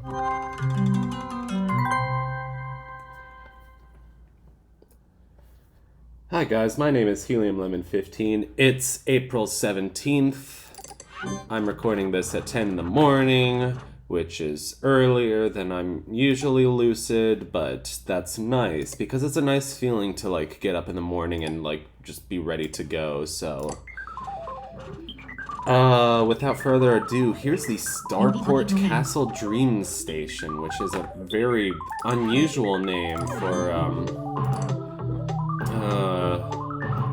Hi guys, my name is Helium Lemon 15. It's April 17th. I'm recording this at 10 in the morning, which is earlier than I'm usually lucid, but that's nice because it's a nice feeling to like get up in the morning and like just be ready to go. So without further ado, here's the Starport Castle Dream Station, which is a very unusual name for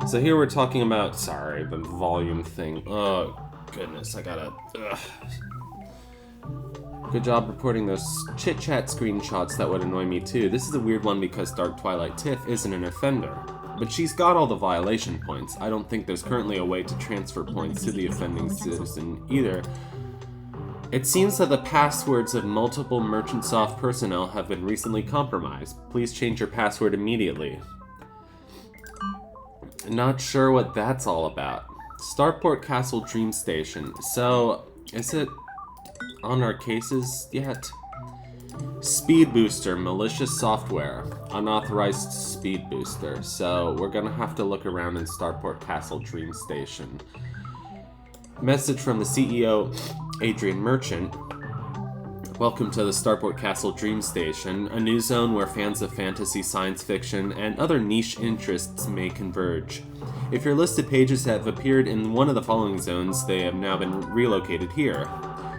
so here we're talking about, sorry, the volume thing. Oh, goodness, I gotta, Good job reporting those chit-chat screenshots that would annoy me too. This is a weird one because Dark Twilight Tiff isn't an offender. But she's got all the violation points. I don't think there's currently a way to transfer points to the offending citizen either. It seems that the passwords of multiple Merchantsoft personnel have been recently compromised. Please change your password immediately. Not sure what that's all about. Starport Castle Dream Station. So, is it on our cases yet? Speed booster, malicious software. Unauthorized speed booster. So, we're gonna have to look around in Starport Castle Dream Station. Message from the CEO, Adrian Merchant. Welcome to the Starport Castle Dream Station, a new zone where fans of fantasy, science fiction, and other niche interests may converge. If your listed pages have appeared in one of the following zones, they have now been relocated here.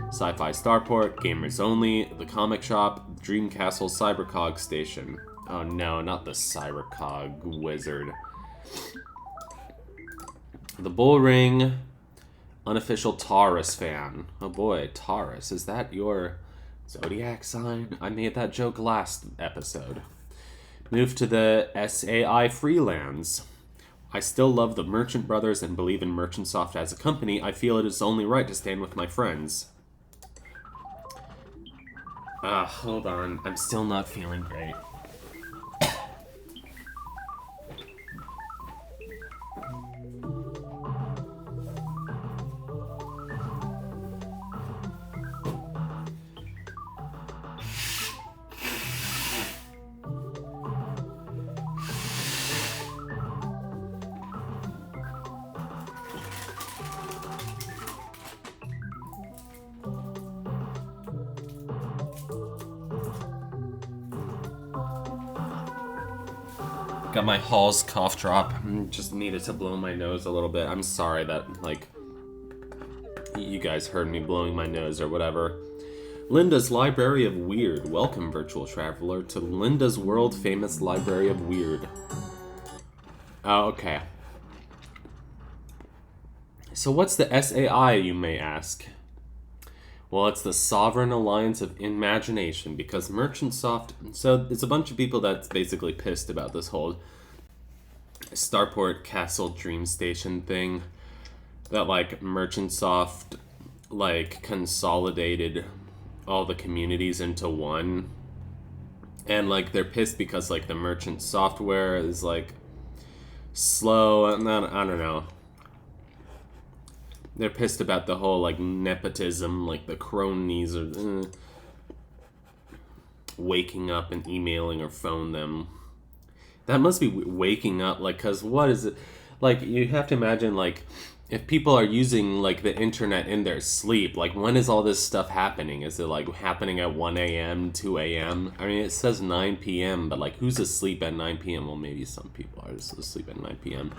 Sci-Fi Starport, Gamers Only, The Comic Shop, Dream Castle Cybercog Station. Oh no, not the Cybercog wizard. The Bull Ring, unofficial Taurus fan. Oh boy, Taurus, is that your zodiac sign? I made that joke last episode. Move to the SAI Freelands. I still love the Merchant Brothers and believe in Merchantsoft as a company. I feel it is only right to stand with my friends. Hold on. I'm still not feeling great. Got my Hall's cough drop. Just needed to blow my nose a little bit. I'm sorry that, like, you guys heard me blowing my nose or whatever. Linda's Library of Weird. Welcome, virtual traveler, to Linda's world-famous Library of Weird. Oh, okay. So what's the SAI, you may ask? Well, it's the Sovereign Alliance of Imagination, because Merchantsoft... So, it's a bunch of people that's basically pissed about this whole Starport Castle Dream Station thing. That, like, Merchantsoft, like, consolidated all the communities into one. And, like, they're pissed because, like, the merchant software is, like, slow, and then, I don't know. They're pissed about the whole, like, nepotism, like, the cronies are waking up and emailing or phone them. That must be waking up, like, because what is it? Like, you have to imagine, like, if people are using, like, the internet in their sleep, like, when is all this stuff happening? Is it, like, happening at 1 a.m., 2 a.m.? I mean, it says 9 p.m., but, like, who's asleep at 9 p.m.? Well, maybe some people are just asleep at 9 p.m.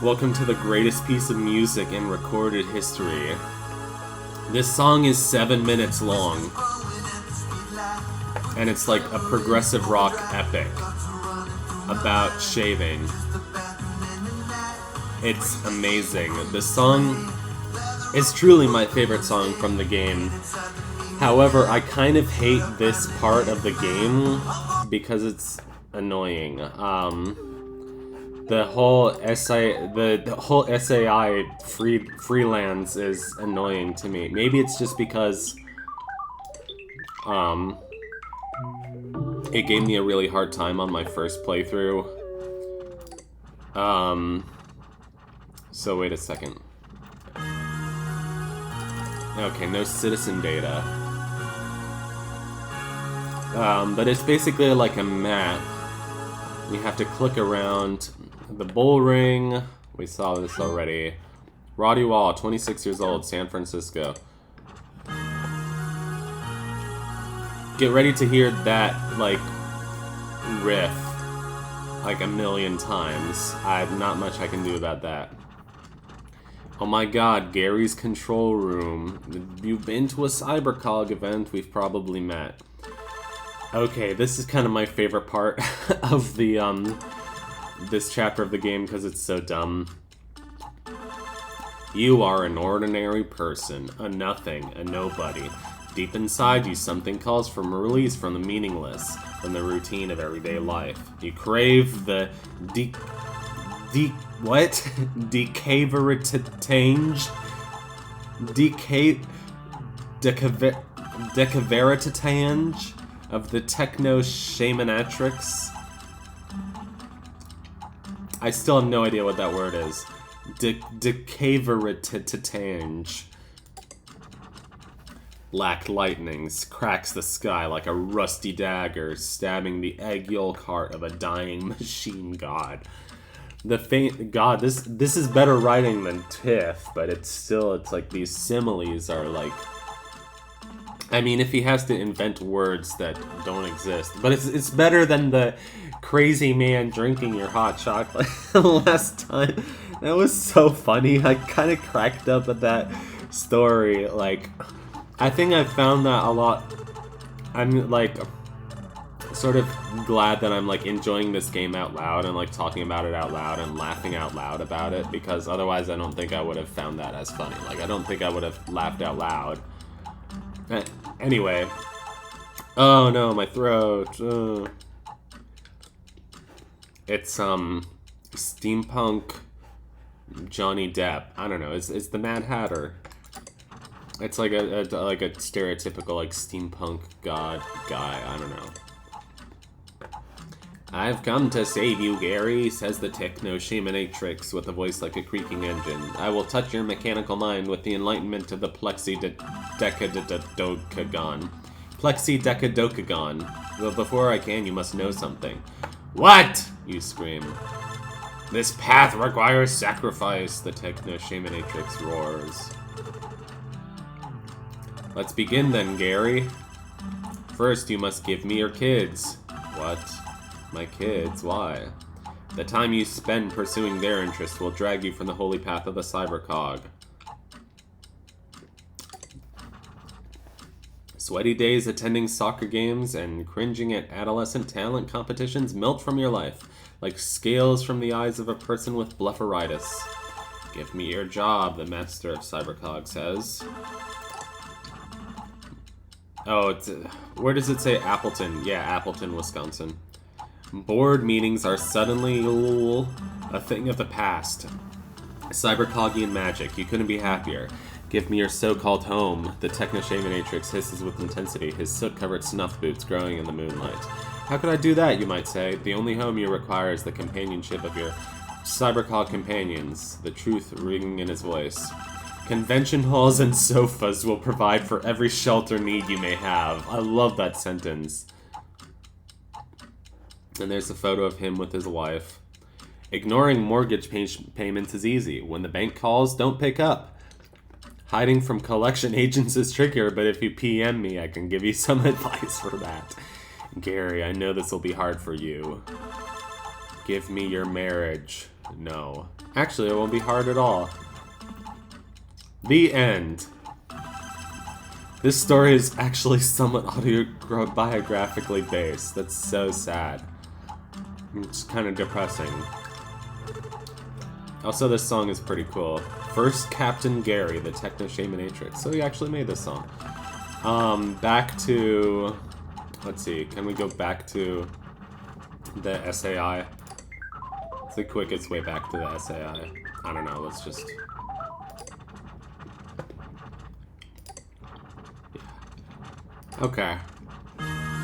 Welcome to the greatest piece of music in recorded history. This song is 7 minutes long. And it's like a progressive rock epic about shaving. It's amazing. This song is truly my favorite song from the game. However, I kind of hate this part of the game because it's annoying. The whole SAI Freelands is annoying to me. Maybe it's just because it gave me a really hard time on my first playthrough. So wait a second. Okay, no citizen data. But it's basically like a map. You have to click around the bull ring. We saw this already. Roddy Wall, 26 years old, San Francisco. Get ready to hear that, like, riff, like a million times. Not much I can do about that. Oh my god, Gary's control room. You've been to a CyberCog event, we've probably met. Okay, this is kind of my favorite part of the, this chapter of the game because it's so dumb. You are an ordinary person, a nothing, a nobody. Deep inside you, something calls for a release from the meaningless, from the routine of everyday life. You crave the decaveritange of the techno-shamanatrix. I still have no idea what that word is. Decaveritange. Black lightnings cracks the sky like a rusty dagger, stabbing the egg yolk heart of a dying machine god. The faint god, this is better writing than Tiff, but it's like these similes are like, I mean, if he has to invent words that don't exist, but it's better than the crazy man drinking your hot chocolate last time. That was so funny. I kind of cracked up at that story. Like, I think I found that a lot. I'm like sort of glad that I'm like enjoying this game out loud and like talking about it out loud and laughing out loud about it, because otherwise I don't think I would have found that as funny. Like, I don't think I would have laughed out loud. Anyway. Oh no, my throat. It's steampunk Johnny Depp. I don't know. It's the Mad Hatter. It's like a stereotypical like steampunk god guy. I don't know. I've come to save you, Gary, says the techno-shamanatrix with a voice like a creaking engine. I will touch your mechanical mind with the enlightenment of the Plexi-Decadocagon. Plexi-Decadocagon. But before I can, you must know something. What? You scream. This path requires sacrifice, the techno-shamanatrix roars. Let's begin then, Gary. First, you must give me your kids. What? My kids? Why? The time you spend pursuing their interests will drag you from the holy path of the cybercog. Sweaty days attending soccer games and cringing at adolescent talent competitions melt from your life, like scales from the eyes of a person with blufferitis. Give me your job, the master of cybercog says. Oh, where does it say Appleton? Yeah, Appleton, Wisconsin. Board meetings are suddenly a thing of the past. Cybercogian magic, you couldn't be happier. Give me your so-called home. The techno-shamanatrix hisses with intensity, his soot-covered snuff boots growing in the moonlight. How could I do that, you might say? The only home you require is the companionship of your cybercog companions, the truth ringing in his voice. Convention halls and sofas will provide for every shelter need you may have. I love that sentence. And there's a photo of him with his wife. Ignoring mortgage payments is easy. When the bank calls, don't pick up. Hiding from collection agents is trickier, but if you PM me, I can give you some advice for that. Gary, I know this will be hard for you. Give me your marriage. No. Actually, it won't be hard at all. The end. This story is actually somewhat autobiographically based. That's so sad. It's kind of depressing. Also, this song is pretty cool. First Captain Gary, the techno-shamanatrix. So he actually made this song. Back to... Let's see, can we go back to the SAI? It's the quickest way back to the SAI. I don't know, let's just... Okay.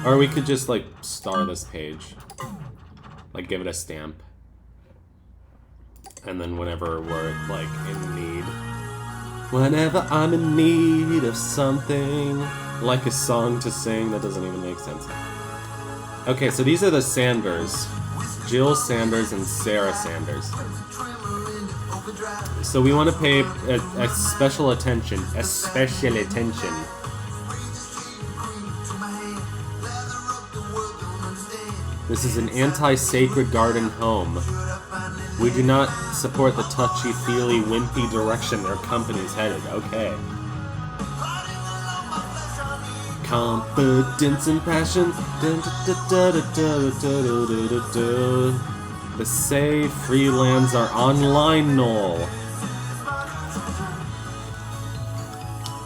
Or we could just, like, star this page. Like, give it a stamp. And then whenever we're, like, in need. Whenever I'm in need of something. Like a song to sing, that doesn't even make sense. Okay, so these are the Sanders. Jill Sanders and Sarah Sanders. So we want to pay a special attention. This is an anti-sacred garden home. We do not support the touchy-feely, wimpy direction their company's headed. Okay. Confidence and passion. The say Freelands are online, Noel.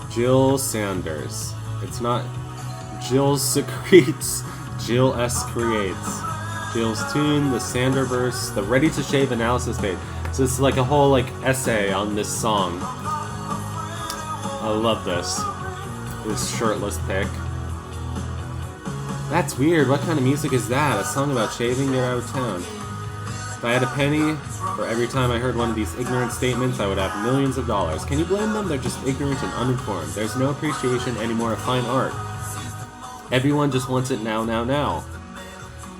Jill Sanders. It's not Jill Secretes. Jill S. Creates. Jill's Tune, the Sanderverse, the Ready to Shave analysis page. So it's like a whole like essay on this song. I love this. This shirtless pic. That's weird. What kind of music is that? A song about shaving? Get out of town. If I had a penny for every time I heard one of these ignorant statements, I would have millions of dollars. Can you blame them? They're just ignorant and uninformed. There's no appreciation anymore of fine art. Everyone just wants it now, now, now.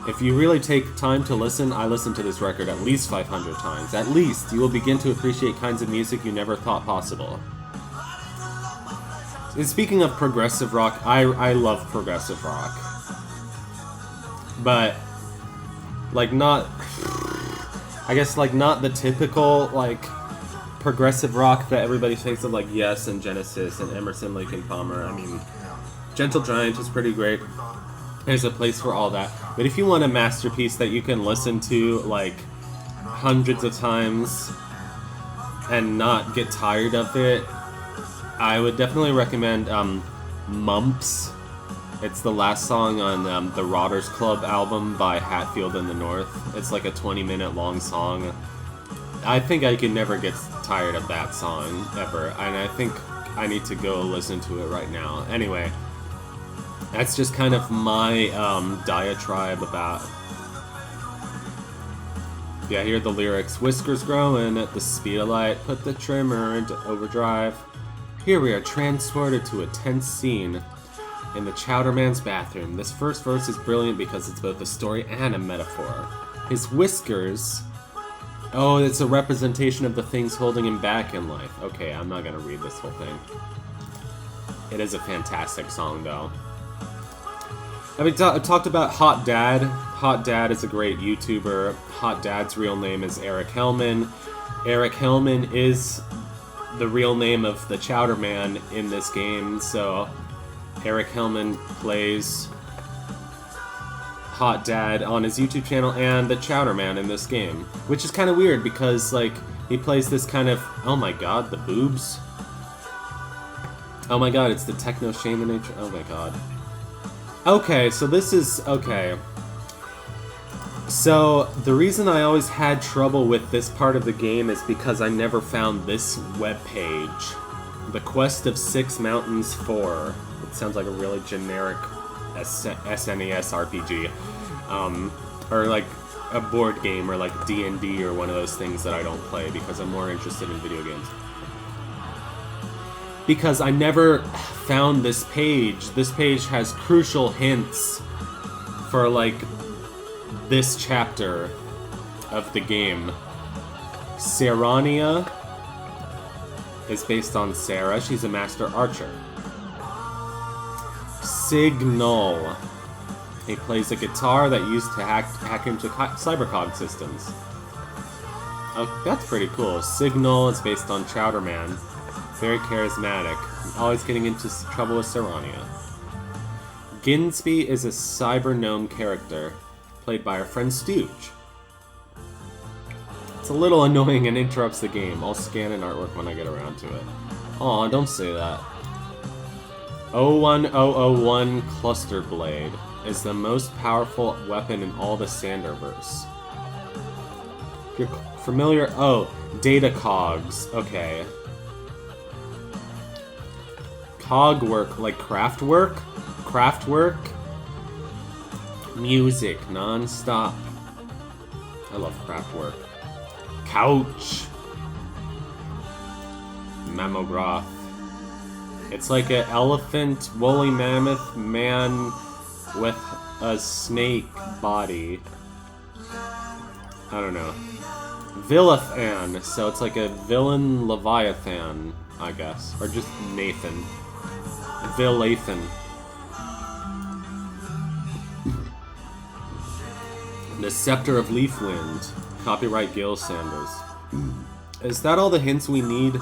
If you really take time to listen, I listened to this record at least 500 times. At least, you will begin to appreciate kinds of music you never thought possible. And speaking of progressive rock, I love progressive rock. But, like, not... I guess, like, not the typical, like, progressive rock that everybody thinks of, like Yes and Genesis and Emerson, Lake and Palmer. I mean, Gentle Giant is pretty great. There's a place for all that. But if you want a masterpiece that you can listen to, like, hundreds of times and not get tired of it, I would definitely recommend Mumps. It's the last song on the Rodders Club album by Hatfield in the North. It's like a 20-minute long song. I think I can never get tired of that song, ever. And I think I need to go listen to it right now. Anyway, that's just kind of my diatribe about... Yeah, here are the lyrics. Whiskers growing at the speed of light. Put the trimmer into overdrive. Here we are transported to a tense scene in the Chowderman's bathroom. This first verse is brilliant because it's both a story and a metaphor. His whiskers... Oh, it's a representation of the things holding him back in life. Okay, I'm not gonna read this whole thing. It is a fantastic song, though. I mean, talked about Hot Dad. Hot Dad is a great YouTuber. Hot Dad's real name is Eric Hellman. Eric Hellman is the real name of the Chowderman in this game, so Eric Hellman plays Hot Dad on his YouTube channel and the Chowderman in this game, which is kind of weird because, like, he plays this kind of... Oh my god, the boobs. Oh my god, it's the techno shaman nature. Oh my god. Okay, so this is... Okay. So, the reason I always had trouble with this part of the game is because I never found this webpage. The Quest of Six Mountains 4. It sounds like a really generic SNES RPG. Or like a board game or like D&D or one of those things that I don't play because I'm more interested in video games. Because I never found this page. This page has crucial hints for like this chapter of the game. Serrania is based on Sarah. She's a master archer. Signal. He plays a guitar that used to hack into cybercog systems. Oh, that's pretty cool. Signal is based on Chowderman. Very charismatic. Always getting into trouble with Serrania. Ginsby is a cyber gnome character, played by our friend Stooge. It's a little annoying and interrupts the game. I'll scan an artwork when I get around to it. Aw, don't say that. 01001 Cluster Blade is the most powerful weapon in all the Sanderverse. If you're familiar... Oh, data cogs. Okay. Cog work, like craft work? Craft work? Music, non-stop. I love craft work. Couch. Mammograth. It's like an elephant, woolly mammoth man with a snake body. I don't know. Villathan, so it's like a villain Leviathan, I guess. Or just Nathan. Villathan. The Scepter of Leafwind. Copyright Gil Sanders. Is that all the hints we need?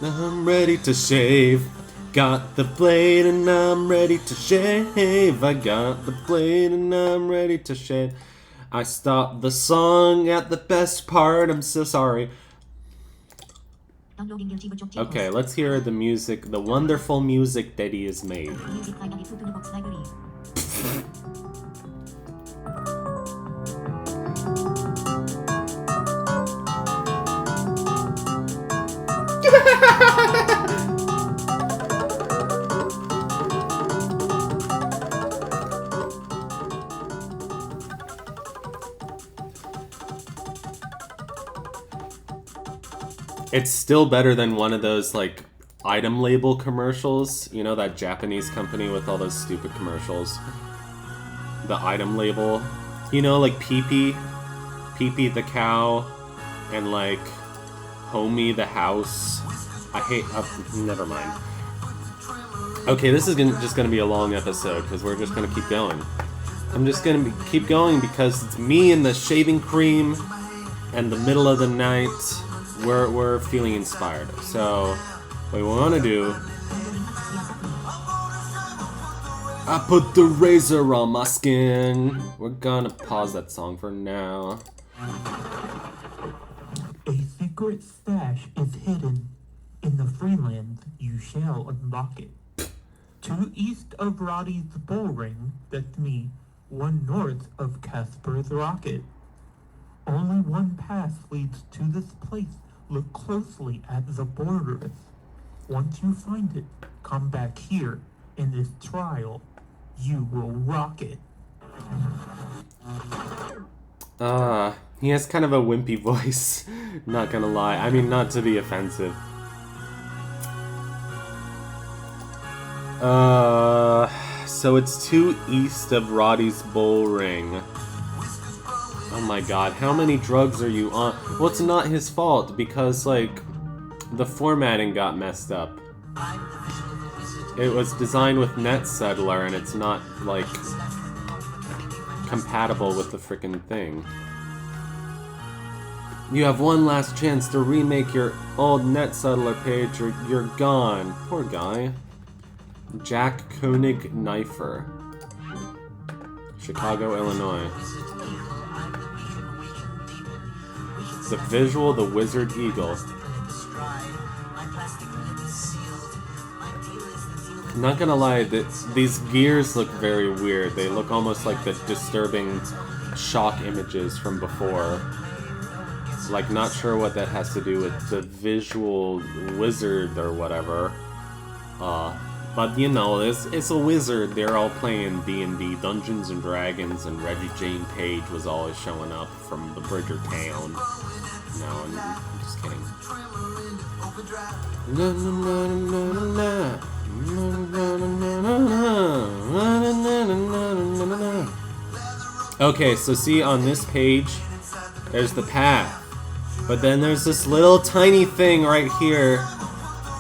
I'm ready to shave. Got the blade and I'm ready to shave. I got the blade and I'm ready to shave. I stopped the song at the best part. I'm so sorry. Okay, let's hear the music, the wonderful music that he has made. It's still better than one of those, like, item label commercials. You know, that Japanese company with all those stupid commercials? The item label. You know, like Pee-Pee. Pee-Pee the cow. And, like, Homie the house. I hate... never mind. Okay, this is just gonna be a long episode, because we're just gonna keep going. I'm just gonna keep going because it's me and the shaving cream and the middle of the night. We're feeling inspired. So, what we want to do... I put the razor on my skin. We're gonna pause that song for now. A secret stash is hidden. In the Freelands, you shall unlock it. 2 east of Roddy's bull ring, that's me. 1 north of Casper's rocket. Only 1 path leads to this place. Look closely at the borders. Once you find it, come back here. In this trial, you will rock it. He has kind of a wimpy voice. Not gonna lie. I mean, not to be offensive. So it's 2 east of Roddy's bull ring. Oh my god, how many drugs are you on? Well, it's not his fault, because, like, the formatting got messed up. It was designed with NetSettler, and it's not, like, compatible with the frickin' thing. You have 1 last chance to remake your old NetSettler page, or you're gone. Poor guy. Jack Koenig Knifer. Chicago, Illinois. The visual, the Wizard Eagle. Not gonna lie, these gears look very weird. They look almost like the disturbing shock images from before. Like, not sure what that has to do with the visual wizard or whatever. But you know, it's a wizard. They're all playing D&D, Dungeons and Dragons, and Reggie Jane Page was always showing up from the Bridgertown. No, I'm just kidding. Okay, so see on this page, there's the path. But then there's this little tiny thing right here.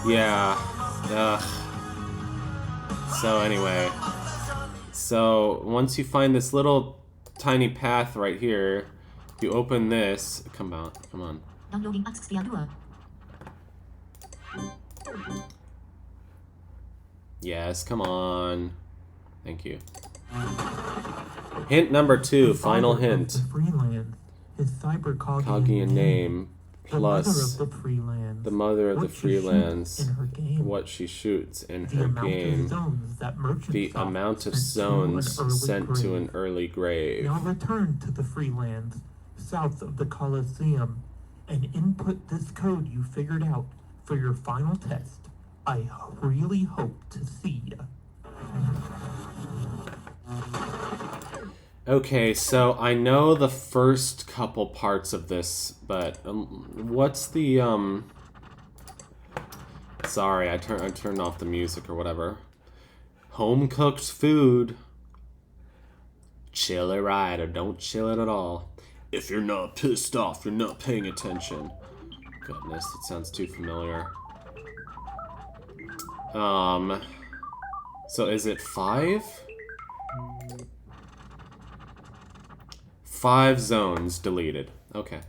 Yeah. Ugh. So anyway. So once you find this little tiny path right here, you open this. Come on. Yes, come on. Thank you. Hint number 2, final hint. His cyber Coggy name plus the mother of the Freelands, what she shoots in her game, the amount of zones sent to an early grave. Now return to the Freelands, south of the Coliseum, and input this code you figured out for your final test. I really hope to see ya. Okay, so I know the first couple parts of this, but what's the Sorry, I turned off the music or whatever. Home cooked food. Chill it right or don't chill it at all. If you're not pissed off, you're not paying attention. Goodness, it sounds too familiar. So is it 5? 5 zones deleted. Okay.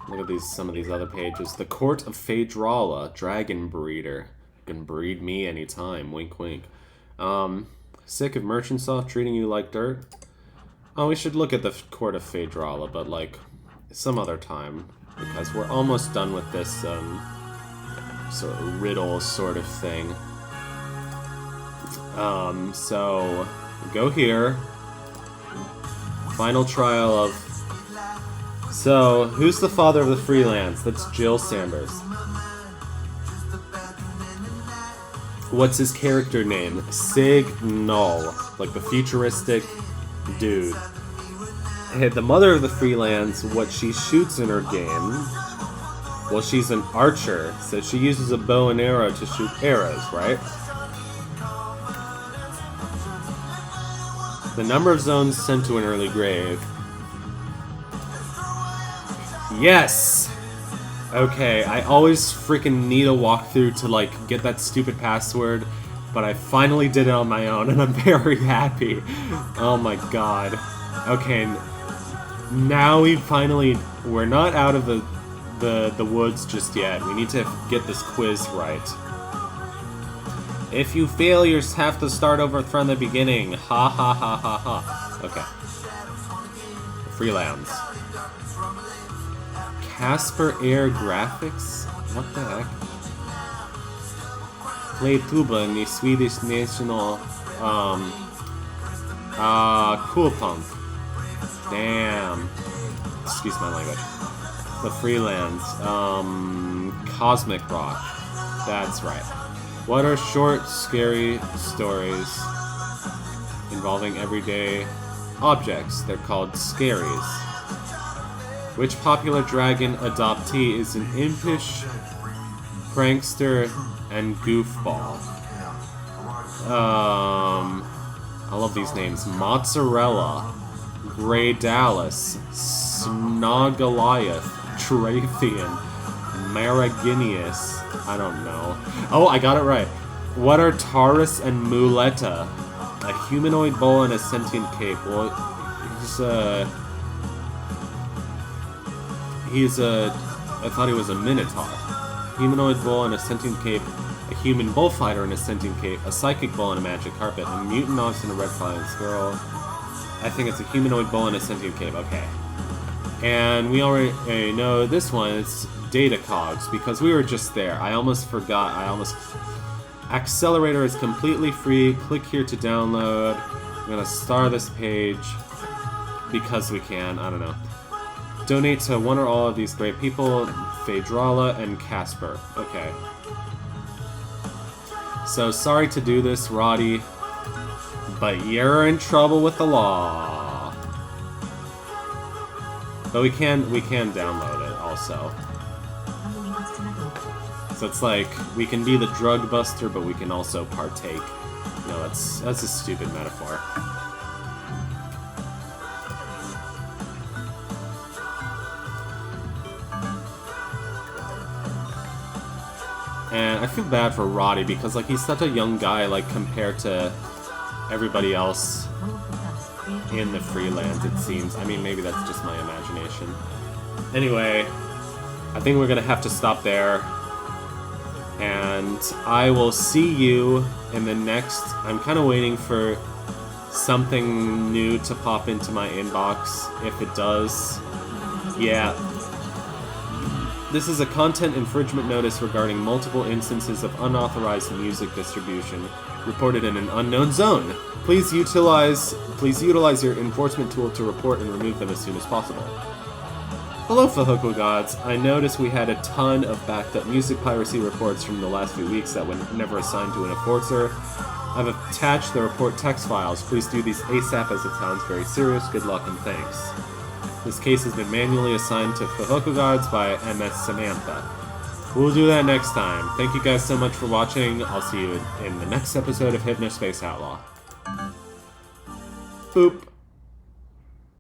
Look at some of these other pages. The Court of Phaedrala, Dragon Breeder. You can breed me anytime. Wink, wink. Sick of Merchantsoft treating you like dirt? Oh, we should look at the Court of Phaedrala, but like some other time, because we're almost done with this sort of riddle sort of thing. So go here. Final trial of. So who's the father of the Freelands? That's Jill Sanders. What's his character name? Signal, like the futuristic dude. Hey, the mother of the Freelands, what she shoots in her game, well, she's an archer, so she uses a bow and arrow to shoot arrows, right? The number of zones sent to an early grave. Yes! Okay, I always freaking need a walkthrough to, like, get that stupid password, but I finally did it on my own, and I'm very happy. Oh my god. Okay, now we're not out of the woods just yet. We need to get this quiz right. If you fail, you have to start over from the beginning. Ha ha ha ha ha. Okay. Freelands. Casper Air Graphics? What the heck? Play tuba in the Swedish national cool punk. Damn. Excuse my language. The Freelands. Cosmic Rock. That's right. What are short, scary stories involving everyday objects? They're called scaries. Which popular dragon adoptee is an impish prankster and goofball? I love these names. Mozzarella, Grey Dallas, Snoggoliath, Trafian, Maraginius. I don't know. Oh, I got it right. What are Taurus and Muleta? A humanoid bull and a sentient cape. Well, I thought he was a minotaur. Humanoid bull and a sentient cape, a human bullfighter and a sentient cape, a psychic bull and a magic carpet, a mutant ox and a red flying squirrel. I think it's a humanoid bull and a sentient cape. Okay. And we already know this one. It's data cogs, because we were just there. I almost forgot. Accelerator is completely free. Click here to download. I'm gonna star this page because we can. I don't know. Donate to one or all of these great people, Phaedrala and Casper. Okay. So, sorry to do this, Roddy, but you're in trouble with the law. But we can download it also. So it's like, we can be the drug buster, but we can also partake. No, that's a stupid metaphor. And I feel bad for Roddy because, like, he's such a young guy, like, compared to everybody else in the Freelands, it seems. I mean, maybe that's just my imagination. Anyway, I think we're gonna have to stop there. And I will see you in the next... I'm kind of waiting for something new to pop into my inbox. If it does, yeah. This is a content infringement notice regarding multiple instances of unauthorized music distribution reported in an unknown zone. Please utilize your enforcement tool to report and remove them as soon as possible. Hello, Fahoku Gods. I noticed we had a ton of backed up music piracy reports from the last few weeks that were never assigned to an enforcer. I've attached the report text files. Please do these ASAP as it sounds very serious. Good luck and thanks. This case has been manually assigned to Fahoku Gods by MS Samantha. We'll do that next time. Thank you guys so much for watching. I'll see you in the next episode of Hypnospace Outlaw. Boop.